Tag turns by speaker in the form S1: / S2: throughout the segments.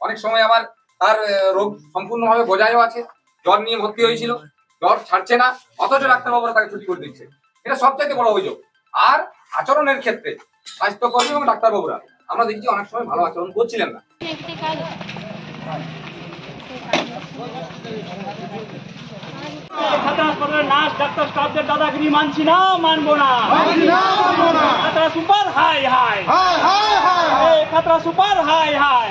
S1: অনেক সময় আবার তার রোগ সম্পূর্ণভাবে বোঝাইও আছে, জ্বর নিয়ে ভর্তি হয়েছিল, জ্বর ছাড়ছে না, অথচ ডাক্তারবাবুরা তাকে ছুটি করে দিচ্ছে। এটা সবচেয়ে বড় অভিযোগ। আর আচরণের ক্ষেত্রে স্বাস্থ্যকর্মী এবং ডাক্তারবাবুরা আমরা দেখছি অনেক সময় ভালো আচরণ করছিলেন না।
S2: নার্স ডাক্তার স্টাফদের দাদাগিরি মানছি না, মানবো না। Khatra super high high, Khatra super high high.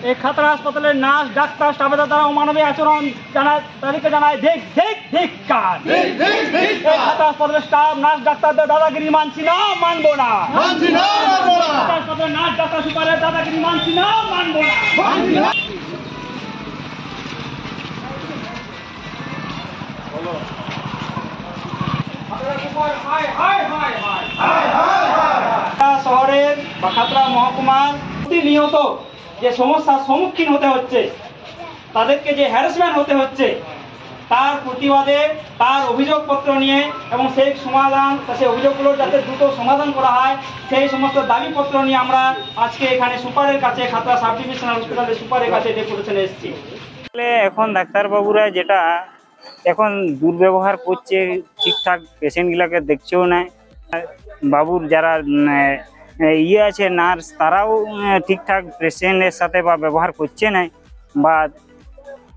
S2: এই খাতড়া হাসপাতালের নার্স ডাক্তার স্টাফের দ্বারা অমানবিক আচরণ তাদেরকে জানায় ধিক্কার। খাতড়া হাসপাতালের স্টাফ নার্স ডাক্তারদের দাদাগিরি মানছি না, মানবো না। হাসপাতালের নার্স ডাক্তার সুপারের দাদাগিরি মানছি না, মানবো না। শহরের বা খাতড়া মহকুমার প্রতিনিয়ত যে সমস্যার সম্মুখীন হতে হচ্ছে, তাদেরকে যে হ্যারাসমেন্ট হতে হচ্ছে, তার প্রতিবাদে তার অভিযোগপত্র নিয়ে এবং সেই অভিযোগগুলোর যাতে দ্রুত সমাধান করা হয় সেই সমস্ত দাবিপত্র নিয়ে আমরা আজকে এখানে সুপারের কাছে, খাতড়া সাব ডিভিশনাল হসপিটালের সুপারের কাছে ডেপুটেশনে এসেছি।
S3: এখন ডাক্তারবাবুরা যেটা এখন দুর্ব্যবহার করছে, ঠিকঠাক পেশেন্টগুলোকে দেখছেও না। বাবুর যারা আছে নার্স, তারাও ঠিকঠাক পেশেন্টের সাথে বা ব্যবহার করছে না। বা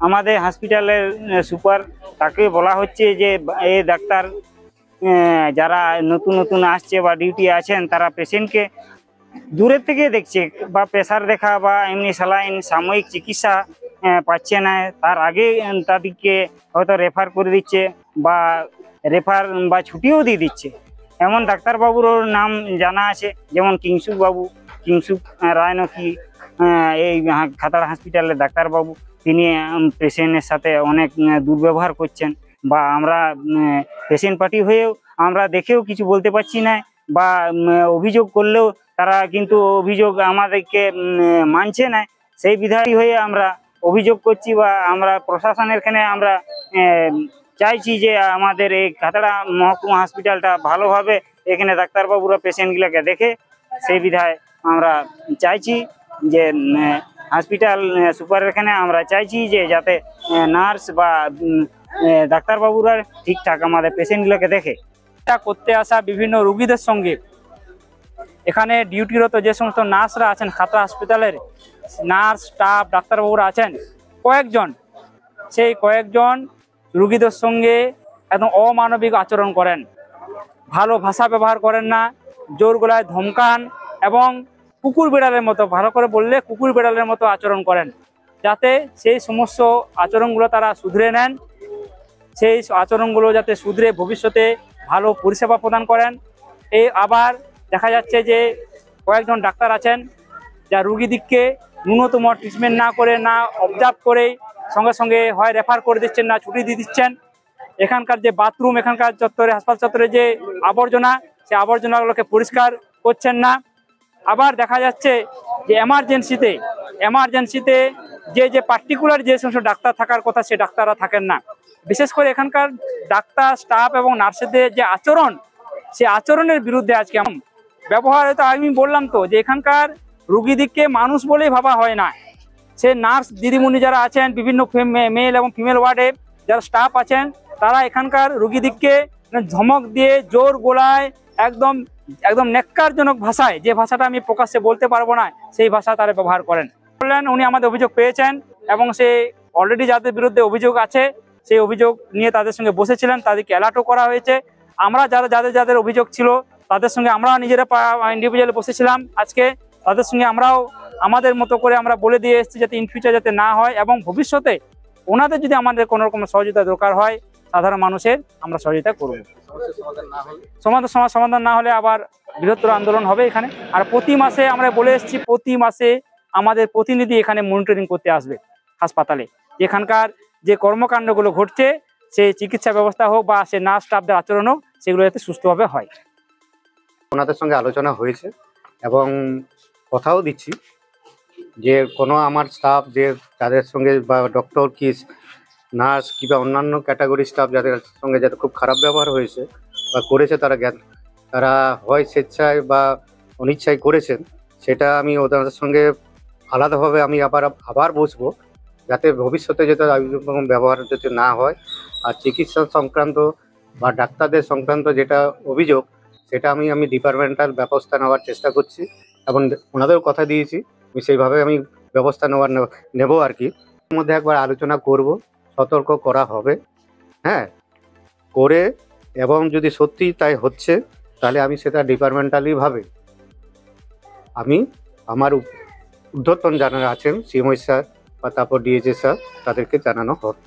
S3: আমাদের হসপিটালের সুপার, তাকে বলা হচ্ছে যে এই ডাক্তার যারা নতুন নতুন আসছে বা ডিউটি আছেন, তারা পেশেন্টকে দূরের থেকে দেখছে, বা প্রেসার দেখা বা এমনি স্যালাইন সাময়িক চিকিৎসা পাচ্ছে না, তার আগে তাদেরকে হয়তো রেফার করে দিচ্ছে বা ছুটিও দিয়ে দিচ্ছে। এমন ডাক্তারবাবুর নাম জানা আছে, যেমন কিংসুক রায় নাকি এই খাতড়া হসপিটালের ডাক্তারবাবু, তিনি পেশেন্টের সাথে অনেক দুর্ব্যবহার করছেন। বা আমরা পেশেন্ট পার্টি হয়েও আমরা দেখেও কিছু বলতে পারছি না, বা অভিযোগ করলেও তারা কিন্তু অভিযোগ আমাদেরকে মানছে না। সেই বিধায়ী হয়ে আমরা অভিযোগ করছি, বা আমরা প্রশাসনের এখানে আমরা চাইছি যে আমাদের এই খাতড়া মহকুমা হসপিটালটা ভালোভাবে এখানে ডাক্তারবাবুরা পেশেন্টগুলোকে দেখে। সেই বিধায় আমরা চাইছি যে হসপিটাল সুপারের এখানে আমরা চাইছি যে যাতে নার্স বা ডাক্তারবাবুরা ঠিকঠাক আমাদের পেশেন্টগুলোকে দেখে।
S2: করতে আসা বিভিন্ন রোগীদের সঙ্গে এখানে ডিউটিরত যে সমস্ত নার্সরা আছেন, খাতড়া হসপিটালের নার্স স্টাফ ডাক্তারবাবুরা আছেন, কয়েকজন রোগীদের সঙ্গে একদম অমানবিক আচরণ করেন, ভালো ভাষা ব্যবহার করেন না, জোর গলায় ধমকান এবং কুকুর বিড়ালের মতো, ভালো করে বললে কুকুর বিড়ালের মতো আচরণ করেন। যাতে সেই সমস্ত আচরণগুলো তারা শুধরে নেন, সেই আচরণগুলো যাতে শুধরে ভবিষ্যতে ভালো পরিষেবা প্রদান করেন। এই আবার দেখা যাচ্ছে যে কয়েকজন ডাক্তার আছেন যা রুগীদিককে ন্যূনতম ট্রিটমেন্ট না করে, না অবজার্ভ করে সঙ্গে সঙ্গে হয় রেফার করে দিচ্ছেন, না ছুটি দিয়ে দিচ্ছেন। এখানকার যে বাথরুম, এখানকার চত্বরে, হাসপাতাল চত্বরে যে আবর্জনা, সেই আবর্জনাগুলোকে পরিষ্কার করছেন না। আবার দেখা যাচ্ছে যে এমার্জেন্সিতে যে পার্টিকুলার যে সমস্ত ডাক্তার থাকার কথা, সে ডাক্তাররা থাকেন না। বিশেষ করে এখানকার ডাক্তার স্টাফ এবং নার্সেদের যে আচরণ, সে আচরণের বিরুদ্ধে আজকে ব্যবহার। হয়তো আমি বললাম তো যে এখানকার রুগীদিককে মানুষ বলেই ভাবা হয় না। সে নার্স দিদিমণি যারা আছেন, বিভিন্ন মেল এবং ফিমেল ওয়ার্ডে যারা স্টাফ আছেন, তারা এখানকার রুগীদিককে ধমক দিয়ে জোর গলায় একদম ন্যাক্কারজনক ভাষায়, যে ভাষাটা আমি প্রকাশ্যে বলতে পারবো না, সেই ভাষা তারা ব্যবহার করেন। বললেন উনি আমাদের অভিযোগ পেয়েছেন এবং সে অলরেডি যাদের বিরুদ্ধে অভিযোগ আছে, সেই অভিযোগ নিয়ে তাদের সঙ্গে বসেছিলেন, তাদেরকে অ্যালার্টও করা হয়েছে। আমরা যাদের অভিযোগ ছিল তাদের সঙ্গে আমরা নিজেরা ইন্ডিভিজুয়ালি বসেছিলাম। আজকে তাদের সঙ্গে আমরাও আমাদের মতো করে আমরা বলে দিয়ে এসেছি যাতে ইন ফিউচার যাতে না হয়, এবং ভবিষ্যতে ওনাদের যদি আমাদের কোনো রকম সহযোগিতা দরকার হয়, সাধারণ মানুষের আমরা সহযোগিতা করব। সমাধান না হলে আবার বৃহত্তর আন্দোলন হবে এখানে। আর প্রতি মাসে আমরা বলে এসেছি, প্রতি মাসে আমাদের প্রতিনিধি এখানে মনিটরিং করতে আসবে হাসপাতালে, এখানকার যে কর্মকাণ্ডগুলো ঘটছে, সেই চিকিৎসা ব্যবস্থা হোক বা সে নার্স স্টাফদের আচরণ হোক, সেগুলো যাতে সুস্থভাবে হয়।
S4: ওনাদের সঙ্গে আলোচনা হয়েছে এবং কথাও দিচ্ছি যে কোনো আমার স্টাফ যে তাদের সঙ্গে বা ডক্টর কি নার্স কিংবা অন্যান্য ক্যাটাগরি স্টাফ যাদের সঙ্গে যাতে খুব খারাপ ব্যবহার হয়েছে বা করেছে তারা হয় স্বেচ্ছায় বা অনিচ্ছায় করেছেন, সেটা আমি ওদের সঙ্গে আলাদাভাবে আমি আবার বসবো, যাতে ভবিষ্যতে যাতে এরকম ব্যবহার যাতে না হয়। আর চিকিৎসা সংক্রান্ত বা ডাক্তারদের সংক্রান্ত যেটা অভিযোগ, সেটা আমি ডিপার্টমেন্টাল ব্যবস্থা নেওয়ার চেষ্টা করছি এবং ওনাদেরও কথা দিয়েছি আমি সেইভাবে আমি ব্যবস্থা নেব আর কি। এর মধ্যে একবার আলোচনা করব, সতর্ক করা হবে, হ্যাঁ, করে এবং যদি সত্যি তাই হচ্ছে তাহলে আমি সেটা ডিপার্টমেন্টালিভাবে আমি আমার ঊর্ধ্বতন যারা আছেন সিএমও স্যার বা তারপর ডিএইচএ স্যার তাদেরকে জানানো হবে।